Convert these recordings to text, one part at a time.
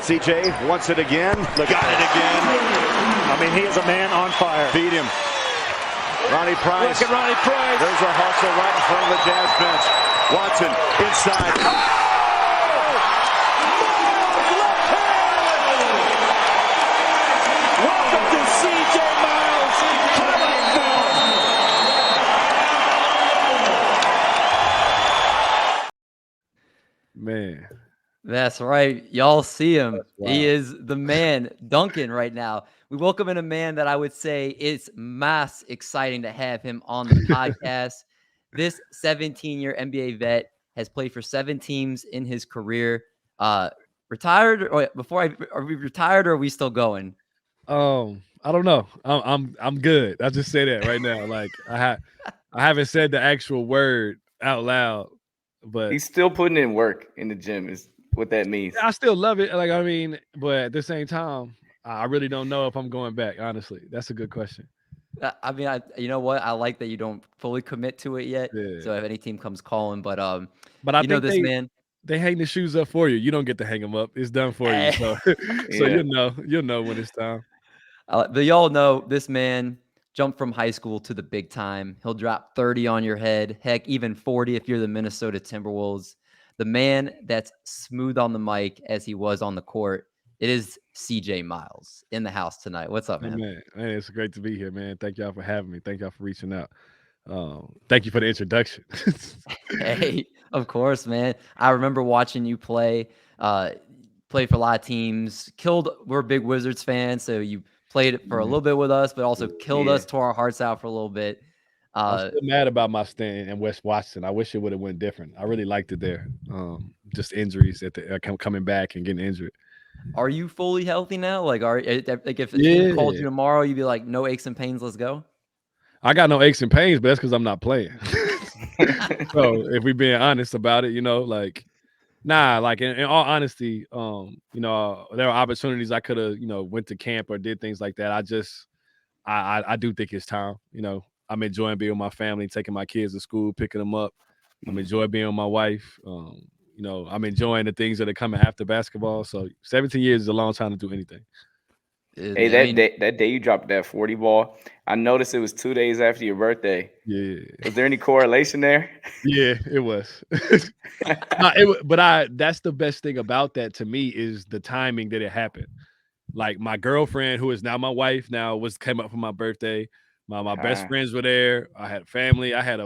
CJ wants it again. Got it again. I mean, he is a man on fire. Beat him. Ronnie Price. Look at Ronnie Price. There's a hustle right in front of the Jazz bench. Watson inside. Welcome to CJ Miles highlight film. Man. That's right. Y'all see him. Wow. He is the man, Duncan, right now. We welcome in a man that I would say is mass exciting to have him on the podcast. This 17-year NBA vet has played for 7 teams in his career. Retired or are we retired or are we still going? I don't know. I'm good. I'll just say that right now. Like I haven't said the actual word out loud, but he's still putting in work in the gym is what that means. I still love it. Like, I mean, but at the same time, I really don't know if I'm going back. Honestly, that's a good question. I mean, you know what? I like that you don't fully commit to it yet. Yeah. So if any team comes calling, but I think this man. They hang the shoes up for you. You don't get to hang them up. It's done for you. So, so you'll know when it's time. But y'all know this man jumped from high school to the big time. He'll drop 30 on your head. Heck, even 40 if you're the Minnesota Timberwolves. The man that's smooth on the mic as he was on the court. It is CJ Miles in the house tonight. What's up, man? Man, it's great to be here, man. Thank y'all for having me. Thank y'all for reaching out. Thank you for the introduction. Hey, of course, man. I remember watching you play for a lot of teams. We're big Wizards fans, so you played for a little bit with us, but also killed us, tore our hearts out for a little bit. I'm still mad about my stint in West Washington. I wish it would have went different. I really liked it there. Just injuries coming back and getting injured. Are you fully healthy now? Like, if a team called you tomorrow, you'd be like, no aches and pains, let's go? I got no aches and pains, but that's because I'm not playing. So if we're being honest about it, like, nah, like in all honesty, there are opportunities I could have, went to camp or did things like that. I do think it's time. I'm enjoying being with my family, taking my kids to school, picking them up. I'm enjoying being with my wife. I'm enjoying the things that are coming after basketball. So 17 years is a long time to do anything. Hey, that day you dropped that 40 ball, I noticed it was 2 days after your birthday. Yeah. Was there any correlation there? Yeah, it was. That's the best thing about that to me is the timing that it happened. Like my girlfriend, who is now my wife, came up for my birthday. My best friends were there. I had family. I had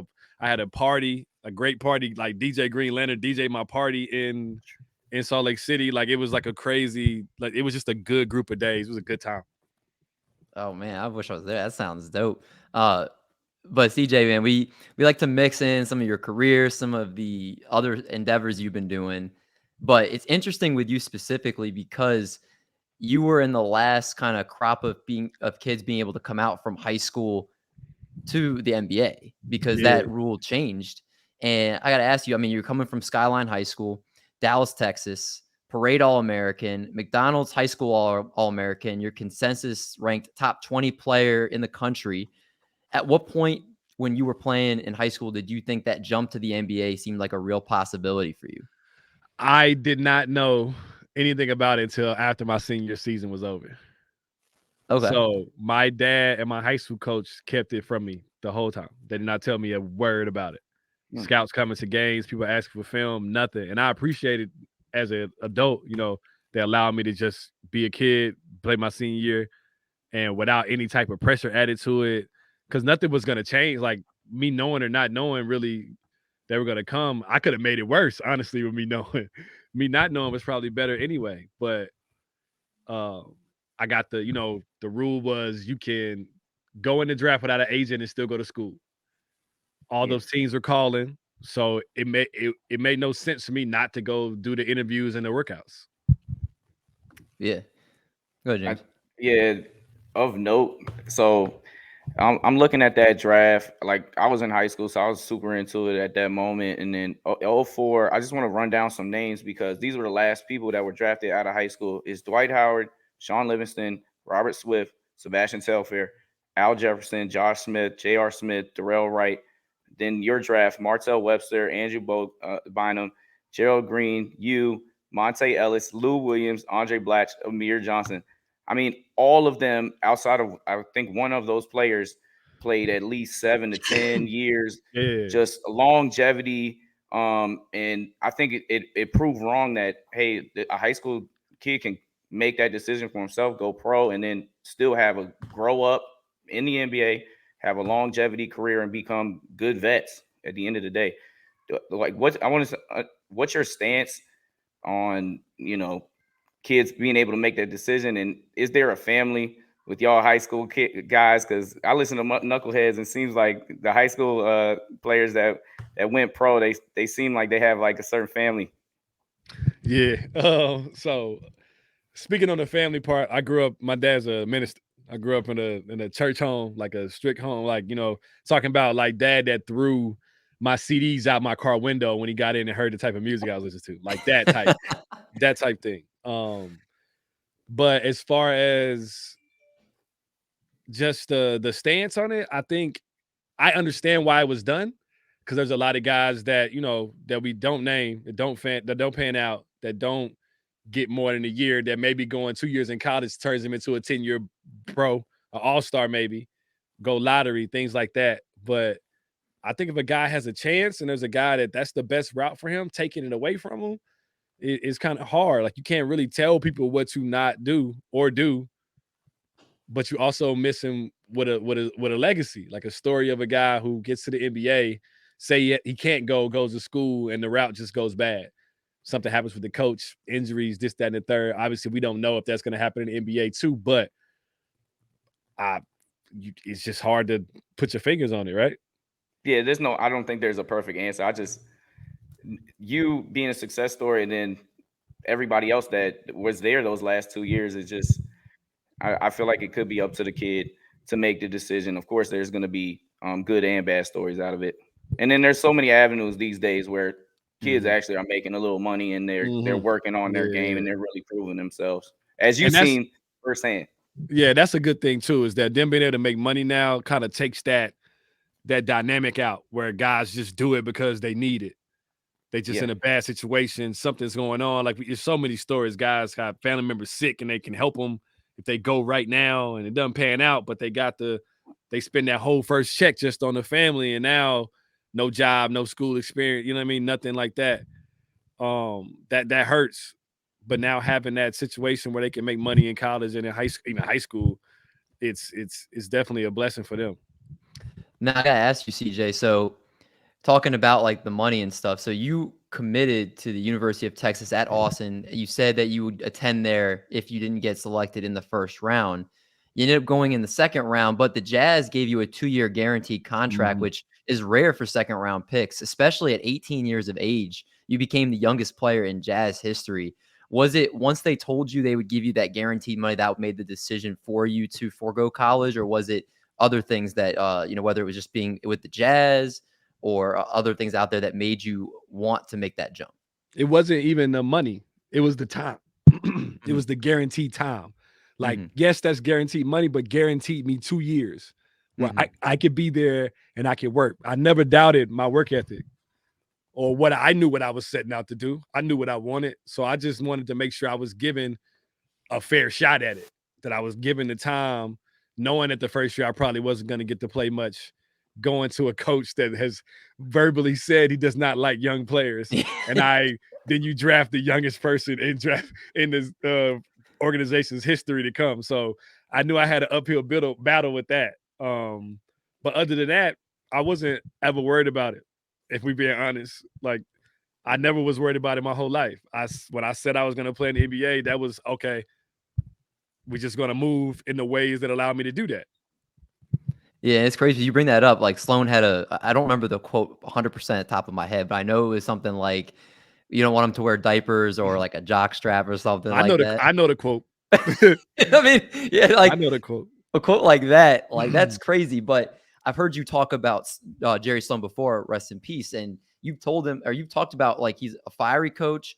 a party, a great party, like DJ Green Leonard DJ my party in Salt Lake City. Like it was like a crazy, like it was just a good group of days. It was a good time. Oh man, I wish I was there. That sounds dope. But CJ, man, we like to mix in some of your career, some of the other endeavors you've been doing. But it's interesting with you specifically because you were in the last kind of crop of kids being able to come out from high school to the NBA because that rule changed. And I got to ask you, I mean, you're coming from Skyline High School, Dallas, Texas, Parade All-American, McDonald's High School All-American, your consensus ranked top 20 player in the country. At what point when you were playing in high school did you think that jump to the NBA seemed like a real possibility for you? I did not know anything about it until after my senior season was over. Okay. So my dad and my high school coach kept it from me the whole time. They did not tell me a word about it. Scouts coming to games, people asking for film, nothing. And I appreciate it as an adult, they allowed me to just be a kid, play my senior year, and without any type of pressure added to it, because nothing was going to change. Like me knowing or not knowing really they were going to come, I could have made it worse, honestly, with me knowing. Me not knowing was probably better anyway. But I got the rule was you can go in the draft without an agent and still go to school. All those teams were calling, so it made no sense for me not to go do the interviews and the workouts. Yeah. Go ahead, James. Of note. So I'm looking at that draft. Like I was in high school, so I was super into it at that moment. And then 04, I just want to run down some names because these were the last people that were drafted out of high school. It's Dwight Howard, Sean Livingston, Robert Swift, Sebastian Telfair, Al Jefferson, Josh Smith, J.R. Smith, Darrell Wright. Then your draft, Martell Webster, Andrew Bynum, Gerald Green, you, Monte Ellis, Lou Williams, Andre Blatch, Amir Johnson. I mean, all of them outside of, I think one of those players played at least 7 to 10 years, just longevity. And I think it proved wrong that, hey, a high school kid can make that decision for himself, go pro, and then still have a grow up in the NBA, have a longevity career, and become good vets at the end of the day. Like, what's your stance on, kids being able to make that decision? And is there a family with y'all high school guys? Because I listen to Knuckleheads, and it seems like the high school players that went pro, they seem like they have like a certain family. Yeah. So speaking on the family part, I grew up, my dad's a minister. I grew up in a church home, like a strict home, like, talking about like dad that threw my CDs out my car window when he got in and heard the type of music I was listening to, like that type thing. But as far as just the stance on it, I think I understand why it was done, because there's a lot of guys that, that we don't name, that don't pan out, that don't get more than a year, that maybe going 2 years in college turns him into a 10-year pro, an all-star, maybe go lottery, things like that. But I think if a guy has a chance and there's a guy that's the best route for him, taking it away from him, it's kind of hard. Like, you can't really tell people what to not do or do, but you also miss him with a legacy, like a story of a guy who gets to the NBA, say he can't goes to school, and the route just goes bad. Something happens with the coach, injuries, this, that, and the third. Obviously, we don't know if that's going to happen in the NBA too, but it's just hard to put your fingers on it, right? Yeah, I don't think there's a perfect answer. You being a success story, and then everybody else that was there those last 2 years, is just, I feel like it could be up to the kid to make the decision. Of course, there's going to be good and bad stories out of it. And then there's so many avenues these days where kids actually are making a little money, and they're working on their game, and they're really proving themselves, as you've seen firsthand. Yeah, that's a good thing too, is that them being able to make money now kind of takes that dynamic out, where guys just do it because they need it. They just in a bad situation, something's going on. Like, there's so many stories, guys got family members sick and they can help them if they go right now, and it doesn't pan out, but they spend that whole first check just on the family, and now no job, no school experience, you know what I mean? Nothing like that. That hurts. But now having that situation where they can make money in college and in even high school, it's definitely a blessing for them. Now I gotta ask you, CJ. So, talking about like the money and stuff. So you committed to the University of Texas at Austin. You said that you would attend there if you didn't get selected in the first round. You ended up going in the second round, but the Jazz gave you a 2-year guaranteed contract, which is rare for second round picks, especially at 18 years of age. You became the youngest player in Jazz history. Was it once they told you they would give you that guaranteed money that made the decision for you to forego college, or was it other things that, whether it was just being with the Jazz or other things out there that made you want to make that jump? It wasn't even the money. It was the time. It was the guaranteed time. Like, yes, that's guaranteed money, but guaranteed me 2 years where I could be there and I could work. I never doubted my work ethic or I knew what I was setting out to do. I knew what I wanted. So I just wanted to make sure I was given a fair shot at it, that I was given the time, knowing that the first year I probably wasn't going to get to play much, going to a coach that has verbally said he does not like young players. And then you draft the youngest person in this organization's history to come. So I knew I had an uphill battle with that. But other than that, I wasn't ever worried about it. If we being honest, like, I never was worried about it my whole life. When I said I was going to play in the NBA, that was okay. We're just going to move in the ways that allow me to do that. Yeah, it's crazy. You bring that up. Like, Sloan had I don't remember the quote 100% at the top of my head, but I know it was something like, you don't want him to wear diapers or like a jock strap or something like that. I know the quote. I mean, yeah, like, I know the quote. A quote like that, like, that's crazy. But I've heard you talk about Jerry Sloan before, rest in peace. And you've told him, or you've talked about, like, he's a fiery coach.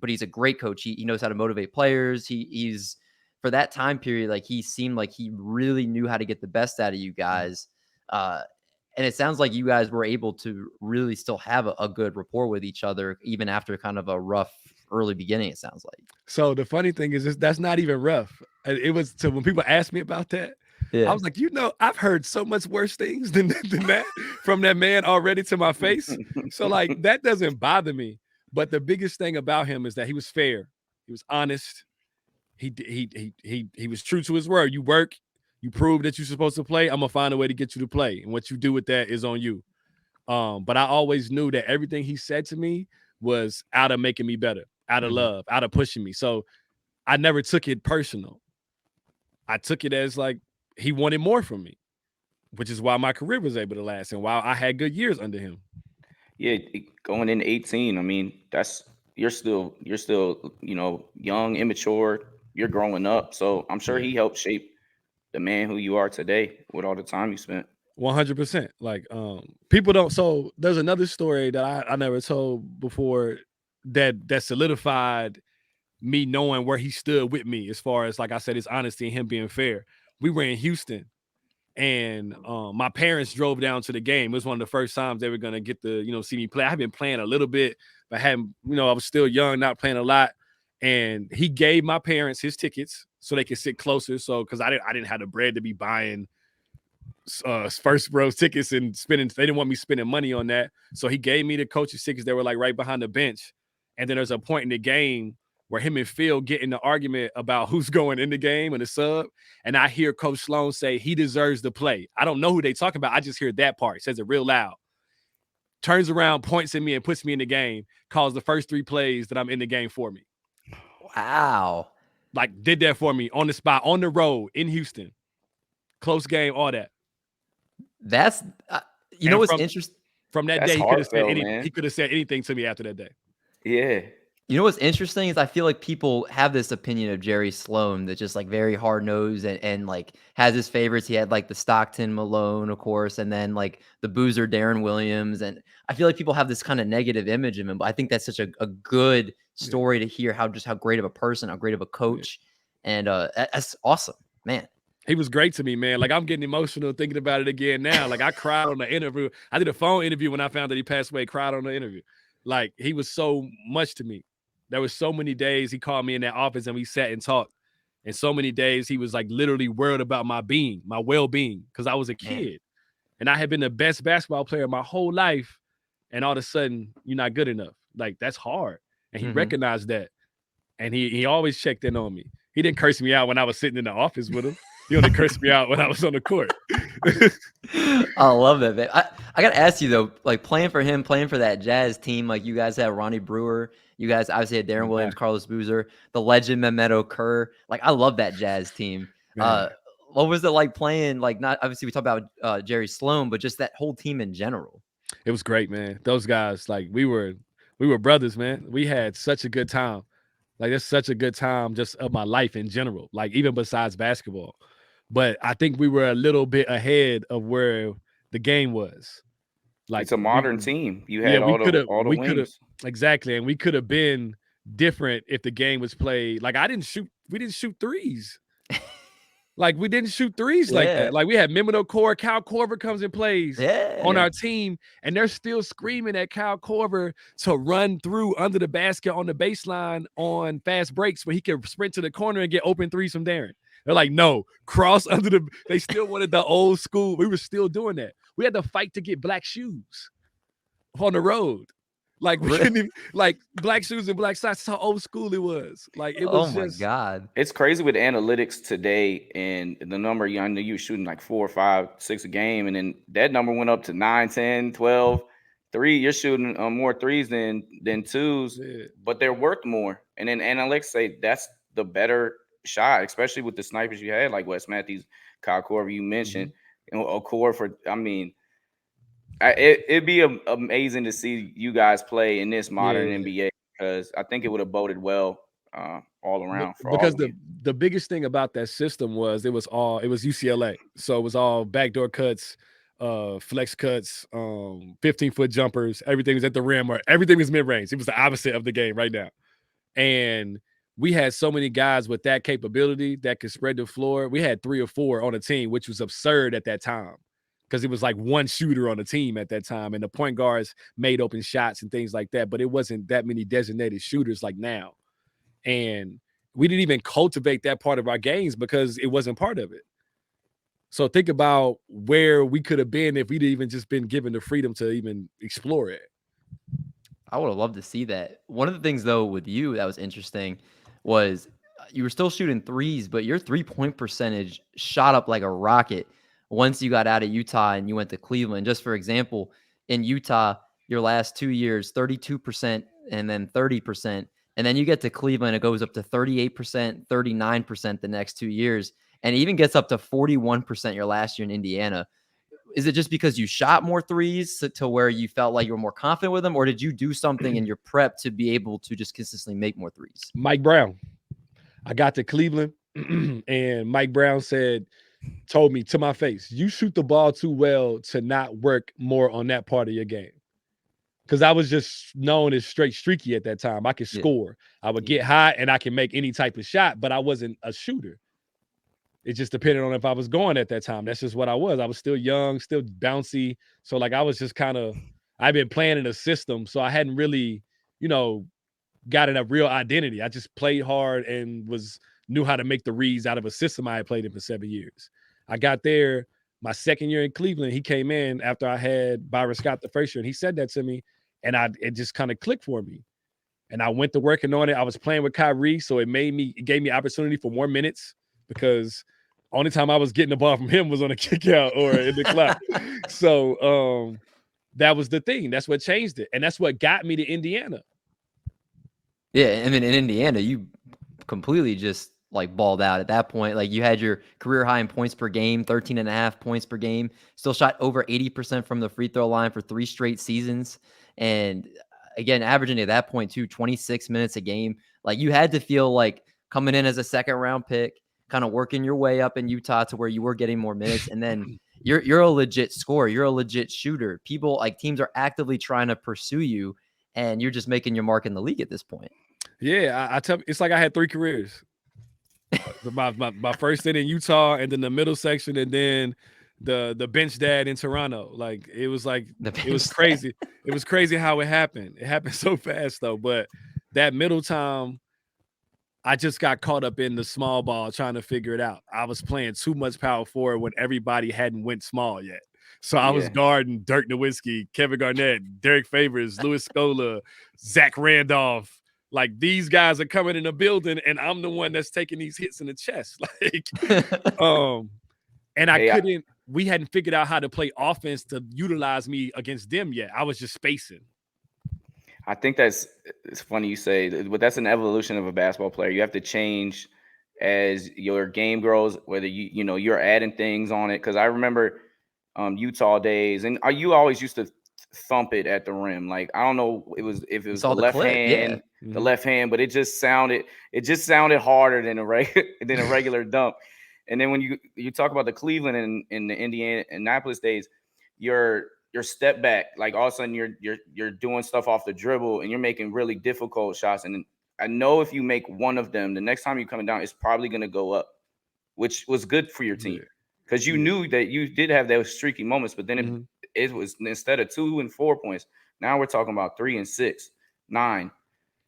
But he's a great coach. He knows how to motivate players. He's for that time period, like, he seemed like he really knew how to get the best out of you guys. And it sounds like you guys were able to really still have a good rapport with each other, even after kind of a rough early beginning, it sounds like. So the funny thing is, that's not even rough. It was to when people ask me about that, I was like, I've heard so much worse things than that from that man already to my face. So like that doesn't bother me. But the biggest thing about him is that he was fair. He was honest. He was true to his word. You work, you prove that you're supposed to play. I'm gonna find a way to get you to play. And what you do with that is on you. But I always knew that everything he said to me was out of making me better, out of love, out of pushing me. So I never took it personal. I took it as like he wanted more from me, which is why my career was able to last and why I had good years under him. Yeah, going in 18, I mean, you're still, young, immature, you're growing up. So I'm sure he helped shape the man who you are today with all the time you spent. 100%. Like people don't. So there's another story that I never told before that solidified me knowing where he stood with me as far as, like I said, his honesty and him being fair. We were in Houston and my parents drove down to the game. It was one of the first times they were going to get to, see me play. I've been playing a little bit, but hadn't, I was still young, not playing a lot. And he gave my parents his tickets so they could sit closer. So, cause I didn't have the bread to be buying first row tickets and spending. They didn't want me spending money on that. So he gave me the coach's tickets. They were like right behind the bench. And then there's a point in the game where him and Phil get in the argument about who's going in the game and the sub. And I hear Coach Sloan say he deserves to play. I don't know who they talking about. I just hear that part. He says it real loud. Turns around, points at me and puts me in the game, calls the first 3 plays that I'm in the game for me. Wow. Like did that for me on the spot, on the road in Houston. Close game, all that. That's, what's interesting? From that day, he could have said anything to me after that day. Yeah. You know what's interesting is I feel like people have this opinion of Jerry Sloan that's just like very hard nosed and like has his favorites. He had like the Stockton Malone, of course, and then like the Boozer Darren Williams. And I feel like people have this kind of negative image of him, but I think that's such a good story to hear how great of a person, how great of a coach. And that's awesome, man. He was great to me, man. Like I'm getting emotional thinking about it again now. Like I cried on the interview. I did a phone interview when I found that he passed away, cried on the interview. Like he was so much to me. There was so many days he called me in that office and we sat and talked. And so many days he was like literally worried about my well-being, because I was a kid. And I had been the best basketball player my whole life. And all of a sudden, you're not good enough. Like that's hard. And he recognized that. And he always checked in on me. He didn't curse me out when I was sitting in the office with him. He only cursed me out when I was on the court. I love that, man. I got to ask you, though, like playing for him, playing for that Jazz team, like you guys had Ronnie Brewer. You guys obviously had Darren Williams, Carlos Boozer, the legend Mehmet Kerr. Like, I love that Jazz team. What was it like playing, like, not obviously we talk about Jerry Sloan, but just that whole team in general? It was great, man. Those guys, like, we were brothers, man. We had such a good time. Like, it's such a good time just of my life in general, like, even besides basketball. But I think we were a little bit ahead of where the game was. Like it's a modern team. You had all the wings. Exactly. And we could have been different if the game was played. Like we didn't shoot threes. Like we didn't shoot threes like that. Like we had Mehmet Kerr, Kyle Korver comes and plays on our team, and they're still screaming at Kyle Korver to run through under the basket on the baseline on fast breaks where he could sprint to the corner and get open threes from Darren. They're like, no, cross under the. They still wanted the old school. We were still doing that. We had to fight to get black shoes on the road. Like we couldn't even, like black shoes and black socks. That's how old school it was. Like it was. Oh my God! It's crazy with analytics today, and the number. I know you were shooting like 4, 5, 6 a game, and then that number went up to 9, 10, 12. 3. You're shooting more threes than twos, but they're worth more. And then analytics say that's the better shot, especially with the snipers you had, like Wes Matthews, Kyle Korver, you mentioned, and Korver. I mean, it'd be amazing to see you guys play in this modern NBA, because I think it would have boded well all around for because all of the biggest thing about that system was it was UCLA, so it was all backdoor cuts, flex cuts, 15-foot jumpers. Everything was at the rim, or everything was mid-range. It was the opposite of the game right now. And we had so many guys with that capability that could spread the floor. We had 3 or 4 on a team, which was absurd at that time, because it was like one shooter on the team at that time, and the point guards made open shots and things like that. But it wasn't that many designated shooters like now, and we didn't even cultivate that part of our games because it wasn't part of it. So think about where we could have been if we'd even just been given the freedom to even explore it. I would have loved to see that. One of the things, though, with you that was interesting was you were still shooting threes, but your 3-point percentage shot up like a rocket once you got out of Utah and you went to Cleveland. Just for example, in Utah, your last 2 years, 32% and then 30%. And then you get to Cleveland, it goes up to 38%, 39% the next 2 years, and it even gets up to 41% your last year in Indiana. Is it just because you shot more threes to where you felt like you were more confident with them, or did you do something in your prep to be able to just consistently make more threes? Mike Brown. I got to Cleveland and Mike Brown told me to my face, you shoot the ball too well to not work more on that part of your game. Because I was just known as straight streaky at that time. I could score. I would get hot and I can make any type of shot, but I wasn't a shooter. It just depended on if I was going at that time. That's just what I was. I was still young, still bouncy. So like I was just I've been playing in a system. So I hadn't really, gotten a real identity. I just played hard and knew how to make the reads out of a system I had played in for 7 years. I got there my second year in Cleveland. He came in after I had Byron Scott the first year, and he said that to me, and it just kind of clicked for me. And I went to working on it. I was playing with Kyrie, so it gave me opportunity for more minutes because only time I was getting the ball from him was on a kick out or in the clock. So that was the thing. That's what changed it. And that's what got me to Indiana. Yeah, I mean, in Indiana, you completely just like balled out at that point. Like you had your career high in points per game, 13.5 points per game, still shot over 80% from the free throw line for 3 straight seasons. And again, averaging at that point too, 26 minutes a game. Like you had to feel like coming in as a second round pick, kind of working your way up in Utah to where you were getting more minutes. And then you're a legit scorer. You're a legit shooter. People like teams are actively trying to pursue you, and you're just making your mark in the league at this point. Yeah, I tell you, it's like I had 3 careers. my first stint in Utah, and then the middle section, and then the bench dad in Toronto. Like it was crazy. It was crazy how it happened. It happened so fast though. But that middle time, I just got caught up in the small ball trying to figure it out. I was playing too much power forward when everybody hadn't went small yet. So I was guarding Dirk Nowitzki, Kevin Garnett, Derek Favors, Louis Scola, Zach Randolph. Like these guys are coming in the building, and I'm the one that's taking these hits in the chest. And we hadn't figured out how to play offense to utilize me against them yet. I was just spacing. I think it's funny you say, but that's an evolution of a basketball player. You have to change as your game grows, whether you're adding things on it. Because I remember Utah days, and you always used to thump it at the rim. Like I don't know, if it was the left hand, the left hand, but it just sounded harder than a regular dump. And then when you talk about the Cleveland and the Indianapolis days, your step back, like all of a sudden you're doing stuff off the dribble and you're making really difficult shots. And I know if you make one of them, the next time you're coming down, it's probably going to go up, which was good for your team because you knew that you did have those streaky moments. But then it was instead of 2 and 4 points, now we're talking about 3 and 6, 9.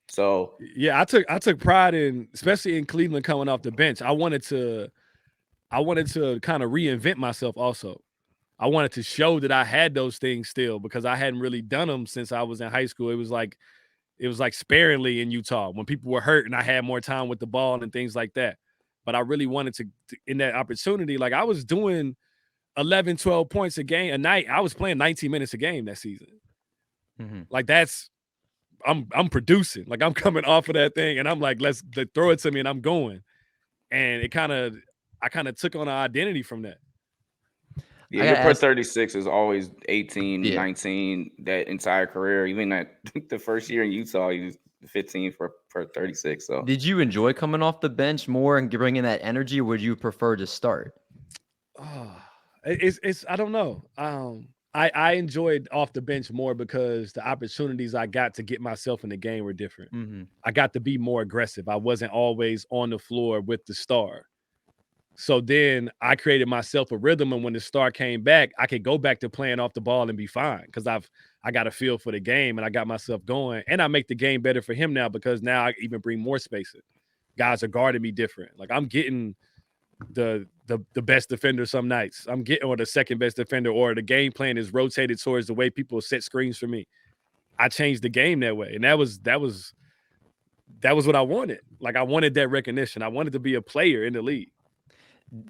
So yeah, I took pride in, especially in Cleveland coming off the bench. I wanted to kind of reinvent myself also. I wanted to show that I had those things still because I hadn't really done them since I was in high school. It was like sparingly in Utah when people were hurt and I had more time with the ball and things like that. But I really wanted to in that opportunity, like I was doing 11, 12 points a night. I was playing 19 minutes a game that season. Like I'm producing. Like I'm coming off of that thing and I'm like, let's throw it to me and I'm going. And I kind of took on an identity from that. Yeah, your per 36 is always 18, 19 that entire career. Even that the first year in Utah, he was 15 per 36. So did you enjoy coming off the bench more and bringing that energy, or would you prefer to start? It's I don't know. I enjoyed off the bench more because the opportunities I got to get myself in the game were different. I got to be more aggressive. I wasn't always on the floor with the star. So then I created myself a rhythm, and when the star came back, I could go back to playing off the ball and be fine because I got a feel for the game and I got myself going, and I make the game better for him now because now I even bring more spacing. Guys are guarding me different. Like I'm getting the best defender some nights. I'm getting or the second best defender, or the game plan is rotated towards the way people set screens for me. I changed the game that way, and that was what I wanted. Like I wanted that recognition. I wanted to be a player in the league.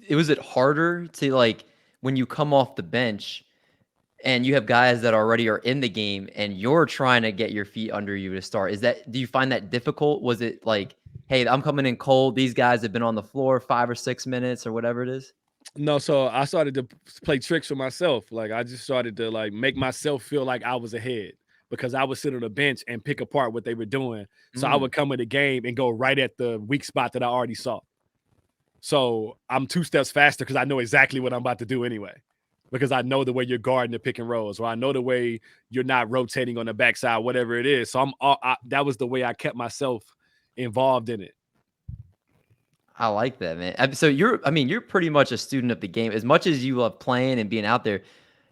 Was it harder to like when you come off the bench and you have guys that already are in the game and you're trying to get your feet under you to start? Do you find that difficult? Was it like, hey, I'm coming in cold. These guys have been on the floor 5 or 6 minutes or whatever it is? No, so I started to play tricks for myself. Like I just started to like make myself feel like I was ahead because I would sit on the bench and pick apart what they were doing. So I would come in the game and go right at the weak spot that I already saw. So I'm 2 steps faster because I know exactly what I'm about to do anyway. Because I know the way you're guarding the pick and rolls, or I know the way you're not rotating on the backside, whatever it is. So that was the way I kept myself involved in it. I like that, man. So you're pretty much a student of the game. As much as you love playing and being out there,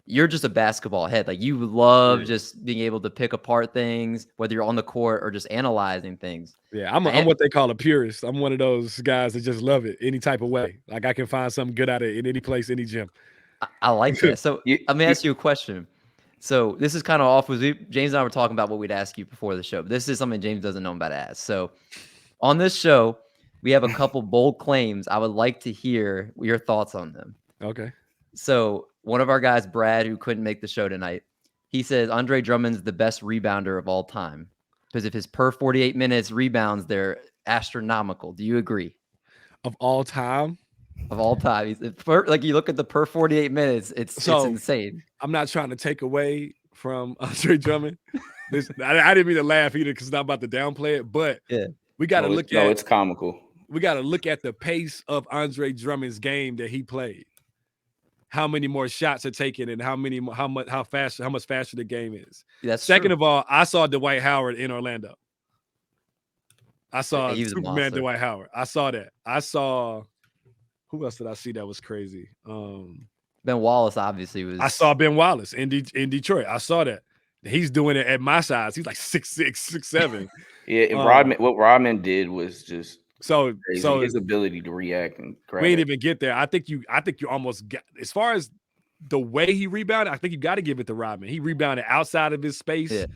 you're just a basketball head. Like you love just being able to pick apart things, whether you're on the court or just analyzing things. Yeah, I'm what they call a purist. I'm one of those guys that just love it any type of way. Like I can find something good out of it in any place, any gym. I like that. So let me ask you a question. So this is kind of off. James and I were talking about what we'd ask you before the show. But this is something James doesn't know about to ask. So on this show, we have a couple bold claims. I would like to hear your thoughts on them. Okay. So one of our guys, Brad, who couldn't make the show tonight, he says Andre Drummond's the best rebounder of all time because if his per 48 minutes rebounds, they're astronomical. Do you agree? Of all time? Of all time. Like you look at the per 48 minutes, it's insane. I'm not trying to take away from Andre Drummond. I didn't mean to laugh either because I'm not about to downplay it, but we got to look at it's comical. We got to look at the pace of Andre Drummond's game that he played. How many more shots are taken and how much faster the game is. Second of all, I saw Dwight Howard in Orlando. I saw Superman Dwight Howard. I saw that. I saw who else did I see that was crazy? Ben Wallace obviously was. I saw Ben Wallace in Detroit. I saw that. He's doing it at my size. He's like 6'6", 6'7". Yeah, what Rodman did was just so his ability to react and grab. We didn't even get there. I think you almost got as far as the way he rebounded. I think you got to give it to Rodman. He rebounded outside of his space. Yeah.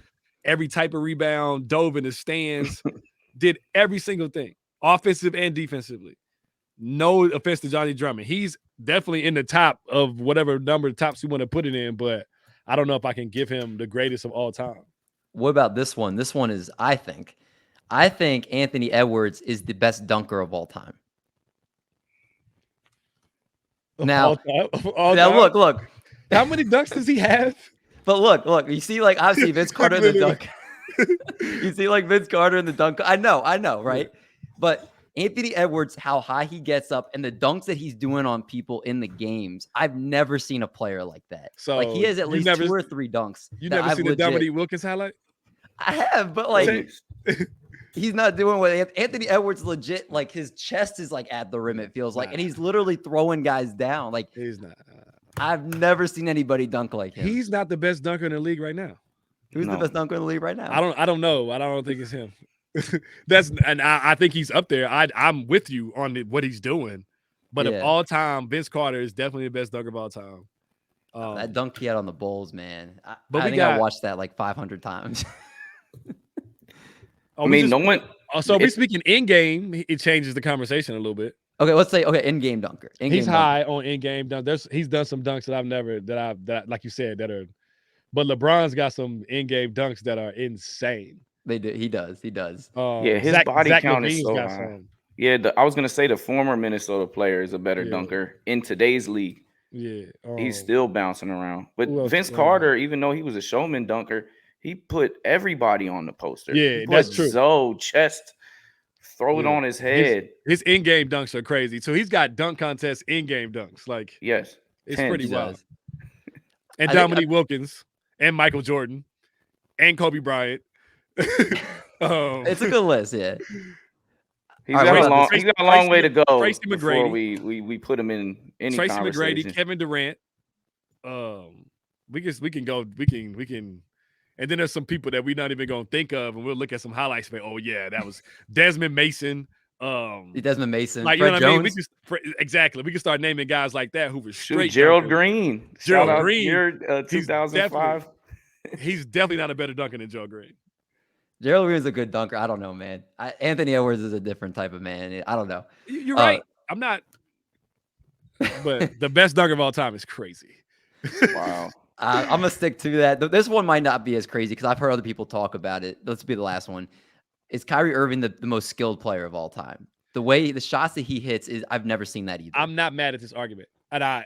Every type of rebound, dove in the stands, did every single thing, offensive and defensively. No offense to Johnny Drummond. He's definitely in the top of whatever number of tops you want to put it in, but I don't know if I can give him the greatest of all time. What about this one? This one is, I think Anthony Edwards is the best dunker of all time. Now, look. How many dunks does he have? But look. You see, like obviously Vince Carter in the dunk. You see, like Vince Carter in the dunk. I know, right? But Anthony Edwards, how high he gets up and the dunks that he's doing on people in the games, I've never seen a player like that. So like he has at least 2 or 3 dunks. You never seen the Dominique Wilkins highlight? I have, but like he's not doing what Anthony Edwards legit, like his chest is like at the rim, it feels like, and he's literally throwing guys down. Like he's not. I've never seen anybody dunk like him. He's not the best dunker in the league right now. Who's the best dunker in the league right now? I don't know. I don't think it's him. I think he's up there. I'm with you on what he's doing, but of all time, Vince Carter is definitely the best dunker of all time. That dunk he had on the Bulls, man. I watched that like 500 times. We're speaking in game. It changes the conversation a little bit. Okay, let's say in-game dunker. He's high on in-game dunk. He's done some dunks that like you said that are, but LeBron's got some in-game dunks that are insane. They do. He does. His body count is so high. Yeah, I was gonna say the former Minnesota player is a better dunker in today's league. Yeah, he's still bouncing around. But Vince Carter, even though he was a showman dunker, he put everybody on the poster. Yeah, that's true. Zoe, chest, throw it on his head. His in-game dunks are crazy. So he's got dunk contests, in-game dunks. Like yes, it's pretty wild. And Dominique Wilkins and Michael Jordan and Kobe Bryant. It's a good list, yeah. He's got a long way to go Tracy before McGrady. we put him in any Tracy conversation. McGrady, Kevin Durant. We can go. We can. And then there's some people that we're not even gonna think of, and we'll look at some highlights. And, oh yeah, that was Desmond Mason. Desmond Mason, like, Fred you know what Jones. I mean? Exactly. We can start naming guys like that who were straight. Gerald dunkers. Green. Gerald Green. Year 2005. He's definitely not a better dunker than Joe Green. Gerald Green's a good dunker. I don't know, man. Anthony Edwards is a different type of man. I don't know. You're right. I'm not. But the best dunker of all time is crazy. Wow. I'm going to stick to that. This one might not be as crazy because I've heard other people talk about it. Let's be the last one. Is Kyrie Irving the most skilled player of all time? The shots that he hits I've never seen that either. I'm not mad at this argument. I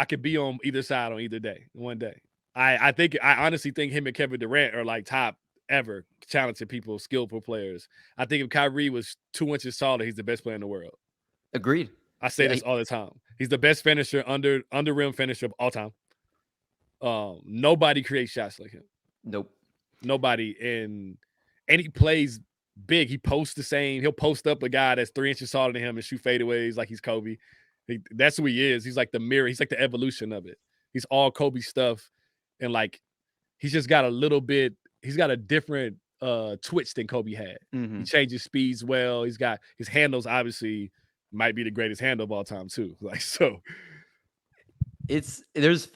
could be on either side on either day, one day. I honestly think him and Kevin Durant are like top ever talented people, skillful players. I think if Kyrie was 2 inches taller, he's the best player in the world. Agreed. I say this all the time. He's the best finisher, under rim finisher of all time. Nobody creates shots like him. Nope. Nobody. And he plays big. He posts the same. He'll post up a guy that's 3 inches taller than him and shoot fadeaways like he's Kobe. That's who he is. He's like the mirror. He's like the evolution of it. He's all Kobe stuff. And like, he's just got he's got a different twitch than Kobe had. Mm-hmm. He changes speeds well. He's got his handles, obviously, might be the greatest handle of all time too. Like, so there's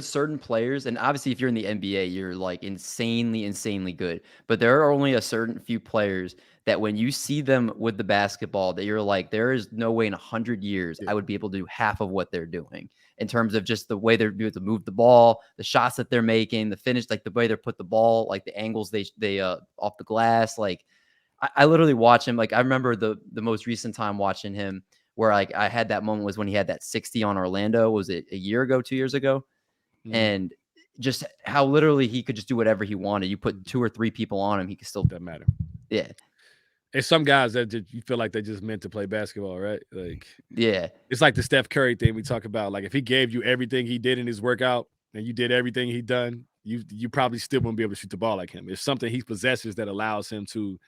certain players, and obviously if you're in the NBA, you're like insanely good. But there are only a certain few players that when you see them with the basketball, that you're like, there is no way in 100 years I would be able to do half of what they're doing in terms of just the way they're able to move the ball, the shots that they're making, the finish, like the way they put the ball, like the angles they off the glass. Like I literally watch him. Like I remember the most recent time watching him where like I had that moment was when he had that 60 on Orlando. Was it a year ago, 2 years ago? Mm-hmm. And just how literally he could just do whatever he wanted. You put 2 or 3 people on him, he could still doesn't matter. Yeah. And some guys that you feel like they just meant to play basketball, right? Like, yeah, it's like the Steph Curry thing we talk about. Like, if he gave you everything he did in his workout and you did everything he done, you probably still wouldn't be able to shoot the ball like him. There's something he possesses that allows him to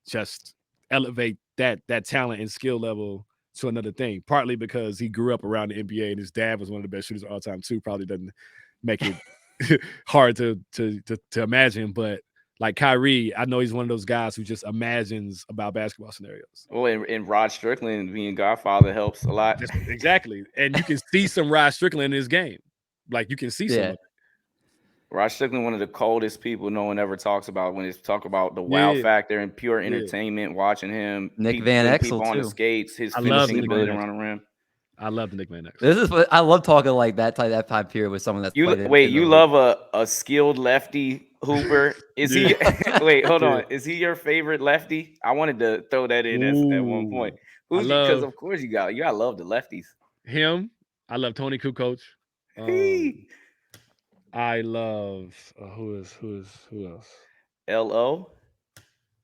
just elevate that talent and skill level to another thing. Partly because he grew up around the NBA and his dad was one of the best shooters of all time too. Probably doesn't make it hard to imagine, but. Like Kyrie, I know he's one of those guys who just imagines about basketball scenarios. Well, and Rod Strickland being Godfather helps a lot. Exactly. And you can see some Rod Strickland in his game. Like, you can see some of it. Rod Strickland, one of the coldest people no one ever talks about when it's talk about the wow factor and pure entertainment, watching him. Nick Van Exel, people on the skates, his finishing ability around the rim. I love the Nick Van Exel. I love talking like that time period with someone that's you love a skilled lefty hooper. Is he wait, hold on. Is he your favorite lefty? I wanted to throw that in at one point. Who's because of course you gotta love the lefties. Him. I love Tony Kukoc. I love who else? LO?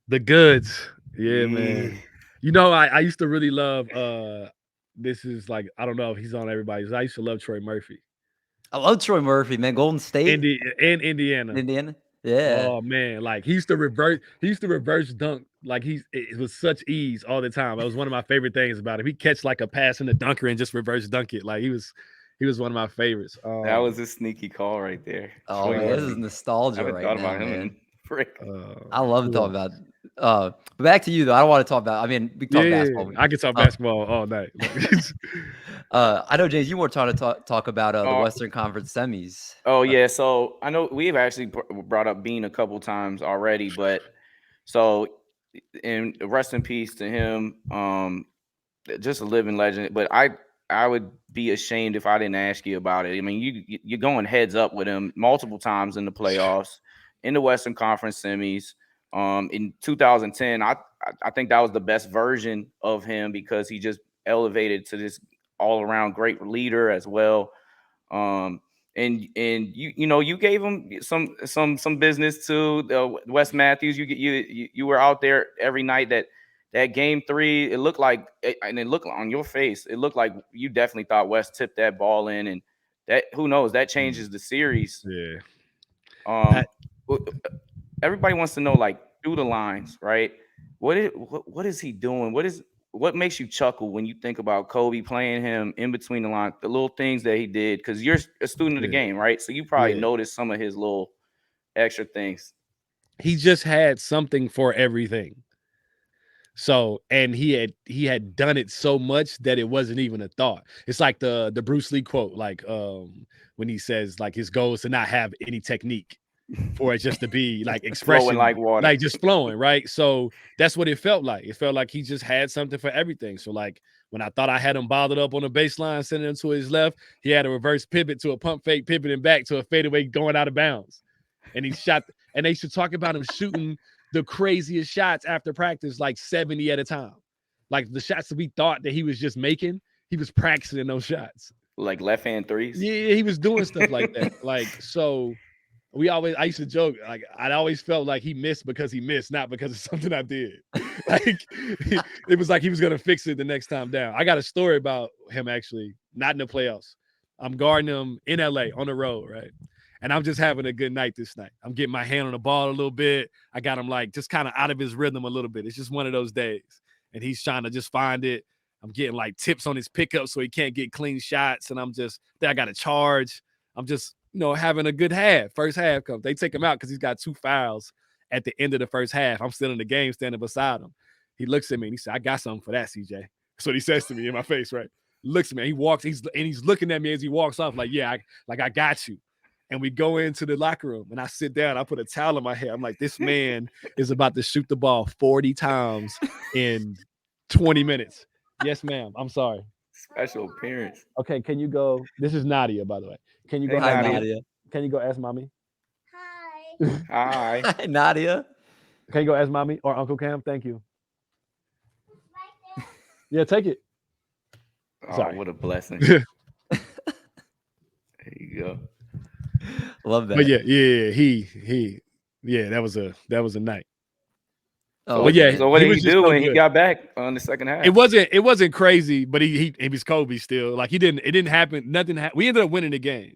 The Goods. Yeah, man. You know, I used to really love this is like, I don't know if he's on everybody's. I used to love Troy Murphy. I love Troy Murphy, man. Golden State and Indiana. Yeah. Oh man, like he used to reverse dunk like it was such ease all the time. That was one of my favorite things about him. He catch like a pass in the dunker and just reverse dunk it. Like he was one of my favorits. That was a sneaky call right there. Oh, man, this is nostalgia right now, thought about him, man. I love talking about. But back to you though. I don't want to talk about. I mean, we can talk basketball. I can talk basketball all night. I know, James, you were trying to talk about the Western Conference semis. Oh yeah, so I know we've actually brought up Bean a couple times already, but so and rest in peace to him. Just a living legend. But I would be ashamed if I didn't ask you about it. I mean, you're going heads up with him multiple times in the playoffs, in the Western Conference semis. In 2010, I think that was the best version of him because he just elevated to this all-around great leader as well. And you gave him some business to Wes Matthews. You were out there every night. That game 3, it looked like, and it looked on your face, it looked like you definitely thought Wes tipped that ball in, and that who knows, that changes the series. Yeah. Everybody wants to know, like, through the lines, right? what is he doing? What makes you chuckle when you think about Kobe playing him in between the line, the little things that he did? Because you're a student of the game, right? So you probably noticed some of his little extra things. He just had something for everything. So, and he had done it so much that it wasn't even a thought. It's like the Bruce Lee quote, like when he says like his goal is to not have any technique, for it just to be like expression, flowing like water, like just flowing, right? So that's what it felt like. It felt like he just had something for everything. So like when I thought I had him bothered up on the baseline, sending him to his left, he had a reverse pivot to a pump fake, pivoting back to a fadeaway going out of bounds. And he shot, and they should talk about him shooting the craziest shots after practice, like 70 at a time. Like the shots that we thought that he was just making, he was practicing those shots. Like left hand threes. Yeah, he was doing stuff like that. Like, so I used to joke, like I always felt like he missed because he missed, not because of something I did. Like it was like he was gonna fix it the next time down. I got a story about him actually, not in the playoffs. I'm guarding him in LA on the road, right? And I'm just having a good night this night. I'm getting my hand on the ball a little bit. I got him like just kind of out of his rhythm a little bit. It's just one of those days. And he's trying to just find it. I'm getting like tips on his pickup so he can't get clean shots. And I'm just, then I got to charge. I'm just, having a good half. First half comes. They take him out because he's got 2 fouls at the end of the first half. I'm still in the game standing beside him. He looks at me and he said, I got something for that, CJ. That's what he says to me in my face, right? Looks at me. He walks, he's looking at me as he walks off like, yeah, I got you. And we go into the locker room and I sit down. I put a towel in my hair. I'm like, this man is about to shoot the ball 40 times in 20 minutes. Yes, ma'am. I'm sorry. Special appearance. Okay, can you go? This is Nadia, by the way. Can you go? Hi, Nadia. Can you go ask mommy? Hi. Hi, Nadia. Can you go ask mommy or Uncle Cam? Thank you. Yeah, take it. Oh, sorry. What a blessing. There you go. Love that. But yeah, that was a night. Oh, but yeah. So what did he do when he got back on the second half? It wasn't crazy, but he was Kobe still. Like it didn't happen. Nothing happened. We ended up winning the game.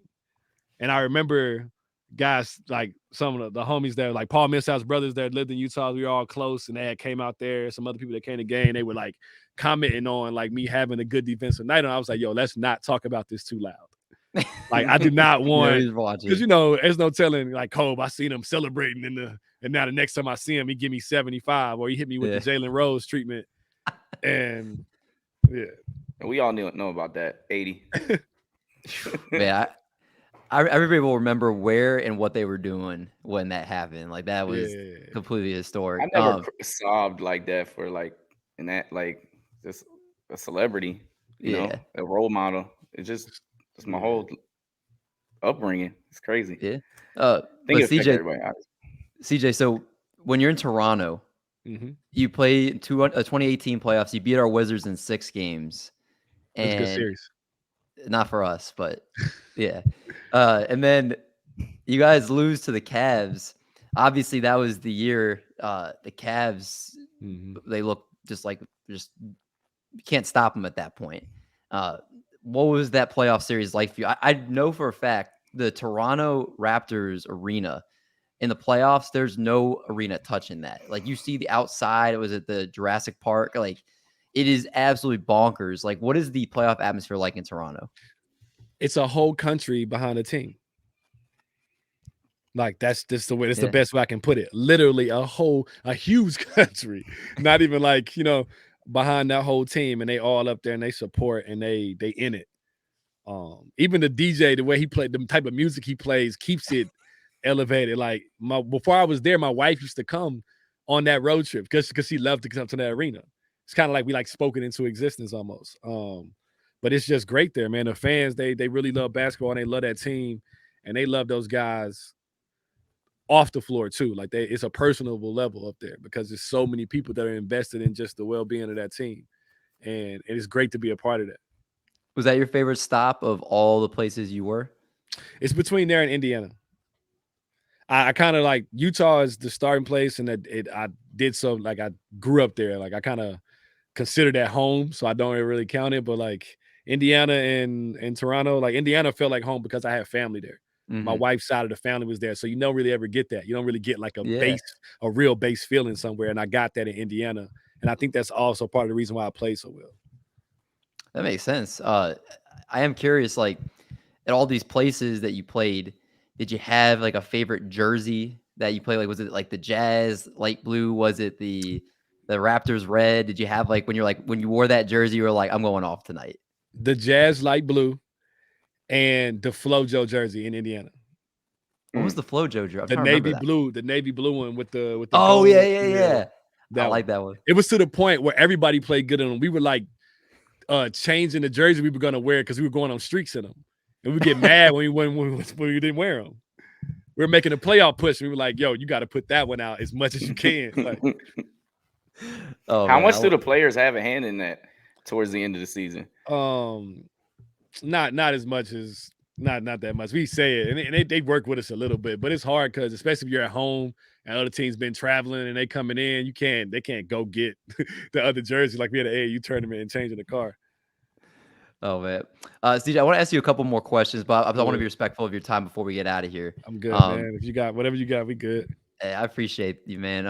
And I remember guys like some of the homies there, like Paul Millsap's brothers that lived in Utah. We were all close, and they had came out there. Some other people that came to the game, they were like commenting on like me having a good defensive night. And I was like, yo, let's not talk about this too loud. Like I do not want, because there's no telling like Kobe. I seen him celebrating and now the next time I see him, he give me 75 or he hit me with the Jalen Rose treatment. And yeah, we all know about that 80. Yeah, everybody will remember where and what they were doing when that happened. Like that was completely historic. I never sobbed like that for like in that like just a celebrity, you know, a role model. It's my whole upbringing. It's crazy. Yeah. But CJ, so when you're in Toronto, you play 2018 playoffs. You beat our Wizards in 6 games. That's a good series. Not for us, but yeah. And then you guys lose to the Cavs. Obviously, that was the year the Cavs, they look just you can't stop them at that point. What was that playoff series like for you? I know for a fact the Toronto Raptors arena in the playoffs, there's no arena touching that. Like you see the outside, it was at the Jurassic Park. Like it is absolutely bonkers. Like what is the playoff atmosphere like in Toronto? It's a whole country behind a team. Like that's just the way, that's the best way I can put it. Literally a huge country, not even like, behind that whole team, and they all up there and they support and they in it. Even the DJ, the way he played, the type of music he plays keeps it elevated. Like before I was there, my wife used to come on that road trip because she loved to come to that arena. It's kind of like we like spoke it into existence almost. But it's just great there, man. The fans, they really love basketball and they love that team and they love those guys off the floor too. Like it's a personable level up there because there's so many people that are invested in just the well-being of that team. And it is great to be a part of that. Was that your favorite stop of all the places you were? It's between there and Indiana. I kind of like Utah is the starting place, and I did so like I grew up there. Like I kind of consider that home, so I don't really count it. But like Indiana and Toronto, like Indiana felt like home because I had family there. My wife's side of the family was there. So you don't really ever get that. You don't really get like a real base feeling somewhere. And I got that in Indiana. And I think that's also part of the reason why I played so well. That makes sense. I am curious, like at all these places that you played, did you have like a favorite jersey that you played? Like, was it like the Jazz light blue? Was it the Raptors red? Did you have like when you wore that jersey, you were like, I'm going off tonight? The Jazz light blue and the FloJo jersey in Indiana. What was the FloJo jersey? The navy blue one with the oh gold. Yeah. I like that one. It was to the point where everybody played good in them. We were like changing the jersey we were gonna wear because we were going on streaks in them, and we get mad when we didn't wear them. We were making a playoff push. We were like, "Yo, you got to put that one out as much as you can." Like, how much do the players have a hand in that towards the end of the season? Not as much as not that much. We say it, and they work with us a little bit, but it's hard because especially if you're at home and other teams been traveling and they coming in, they can't go get the other jersey like we had an AAU tournament and changing the car. Oh man, CJ, I want to ask you a couple more questions, but I want to be respectful of your time before we get out of here. I'm good, man. If you got whatever you got, we good. Hey, I appreciate you, man.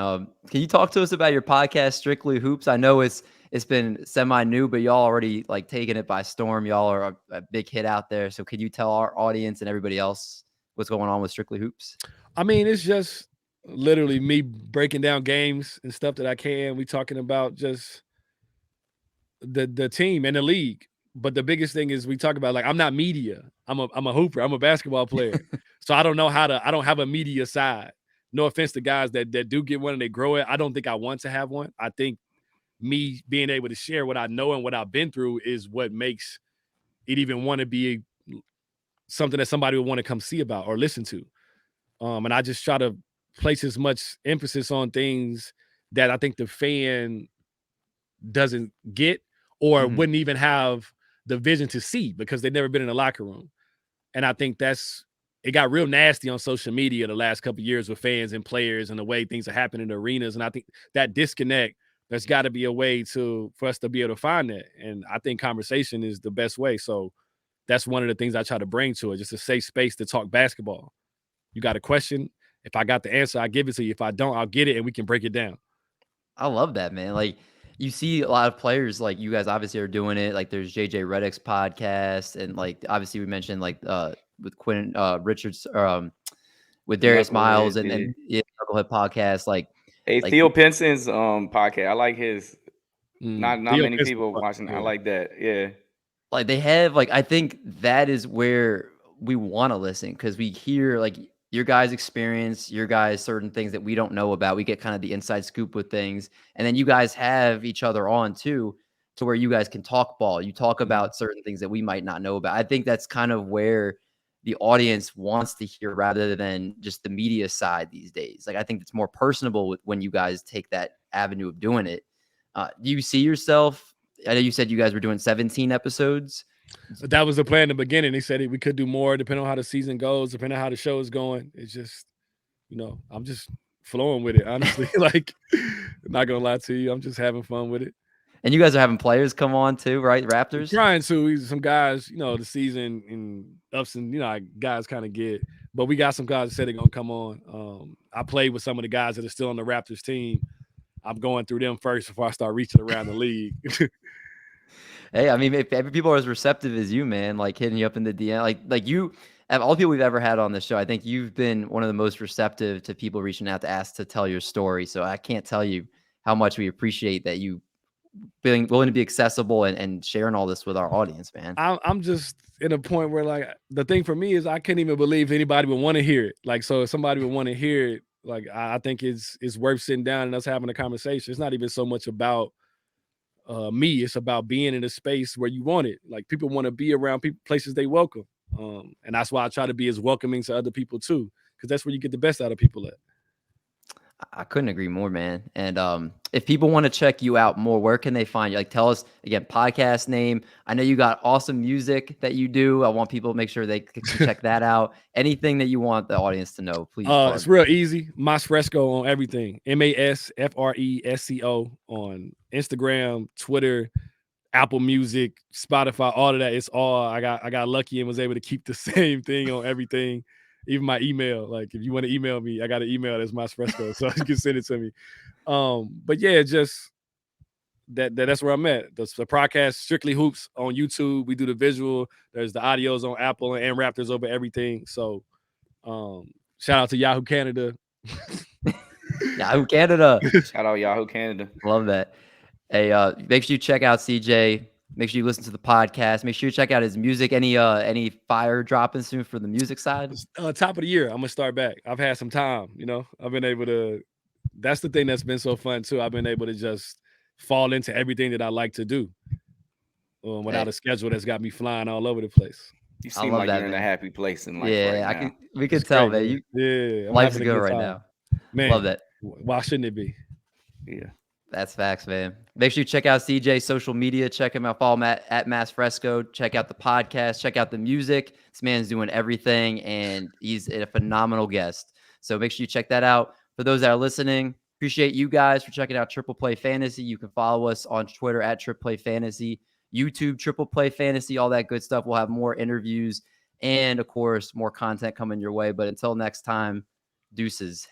Can you talk to us about your podcast, Strictly Hoops? I know it's been semi-new, but y'all already like taking it by storm. Y'all are a big hit out there. So could you tell our audience and everybody else what's going on with Strictly Hoops? I mean, it's just literally me breaking down games and stuff that I can. We talking about just the team and the league. But the biggest thing is we talk about, like, I'm not media. I'm a hooper. I'm a basketball player. So I don't have a media side. No offense to guys that do get one and they grow it. I don't think I want to have one. I think me being able to share what I know and what I've been through is what makes it even want to be something that somebody would want to come see about or listen to. And I just try to place as much emphasis on things that I think the fan doesn't get or wouldn't even have the vision to see because they've never been in a locker room. And I think it got real nasty on social media the last couple of years with fans and players and the way things are happening in the arenas. And I think that disconnect, there's got to be a way for us to be able to find that. And I think conversation is the best way. So that's one of the things I try to bring to it, just a safe space to talk basketball. You got a question? If I got the answer, I give it to you. If I don't, I'll get it and we can break it down. I love that, man. Like, you see a lot of players, like you guys obviously are doing it. Like there's JJ Redick's podcast. And like, obviously we mentioned like with Quinn Richards, with Darius Miles and Knucklehead podcast. Like, Theo Penson's podcast. I like his. Not many people watching. I like that. Yeah. Like they have, like, I think that is where we want to listen because we hear like your guys' experience, your guys' certain things that we don't know about. We get kind of the inside scoop with things. And then you guys have each other on too, to where you guys can talk ball. You talk about certain things that we might not know about. I think that's kind of where the audience wants to hear rather than just the media side these days. Like, I think it's more personable when you guys take that avenue of doing it. Do you see yourself? I know you said you guys were doing 17 episodes. That was the plan in the beginning. They said we could do more depending on how the season goes, depending on how the show is going. It's just, I'm just flowing with it, honestly. Like, not going to lie to you. I'm just having fun with it. And you guys are having players come on too, right? Raptors? We're trying to. Some guys, the season and ups and, guys kind of get. But we got some guys that said they're going to come on. I played with some of the guys that are still on the Raptors team. I'm going through them first before I start reaching around the league. Hey, I mean, if people are as receptive as you, man, like hitting you up in the DM, like you, of all the people we've ever had on this show, I think you've been one of the most receptive to people reaching out to ask to tell your story. So I can't tell you how much we appreciate that you being willing to be accessible and sharing all this with our audience, man. I'm just in a point where, like, the thing for me is I can't even believe anybody would want to hear it. Like, so if somebody would want to hear it, like, I think it's worth sitting down and us having a conversation. It's not even so much about me. It's about being in a space where you want it. Like, people want to be around people, places they welcome. And that's why I try to be as welcoming to other people too, because that's where you get the best out of people at. I couldn't agree more, man. And if people want to check you out more, where can they find you? Like, tell us again, podcast name. I know you got awesome music that you do. I want people to make sure they can check that out. Anything that you want the audience to know, please. It's real easy. Masfresco on everything. MASFRESCO on Instagram, Twitter, Apple Music, Spotify, all of that. It's all. I got lucky and was able to keep the same thing on everything. even my email. Like if you want to email me, I got an email that's Mas Fresco, so you can send it to me. But yeah, just that's where I'm at. The podcast Strictly Hoops on YouTube. We do the visual. There's the audios on Apple and Raptors over everything. So shout out to Yahoo Canada. Yahoo Canada. Shout out Yahoo Canada. Love that. Hey, make sure you check out CJ. Make sure you listen to the podcast. Make sure you check out his music. Any fire dropping soon for the music side? Top of the year, I'm gonna start back. I've had some time, I've been able to. That's the thing that's been so fun too. I've been able to just fall into everything that I like to do without a schedule that's got me flying all over the place. You seem like you're in a happy place in life. Yeah, right now. we can tell, man. Life's good right now. Man, love that. Why shouldn't it be? Yeah. That's facts, man. Make sure you check out CJ's social media. Check him out. Follow him at Mas Fresco. Check out the podcast. Check out the music. This man's doing everything, and he's a phenomenal guest. So make sure you check that out. For those that are listening, appreciate you guys for checking out Triple Play Fantasy. You can follow us on Twitter at Triple Play Fantasy, YouTube Triple Play Fantasy, all that good stuff. We'll have more interviews and, of course, more content coming your way. But until next time, deuces.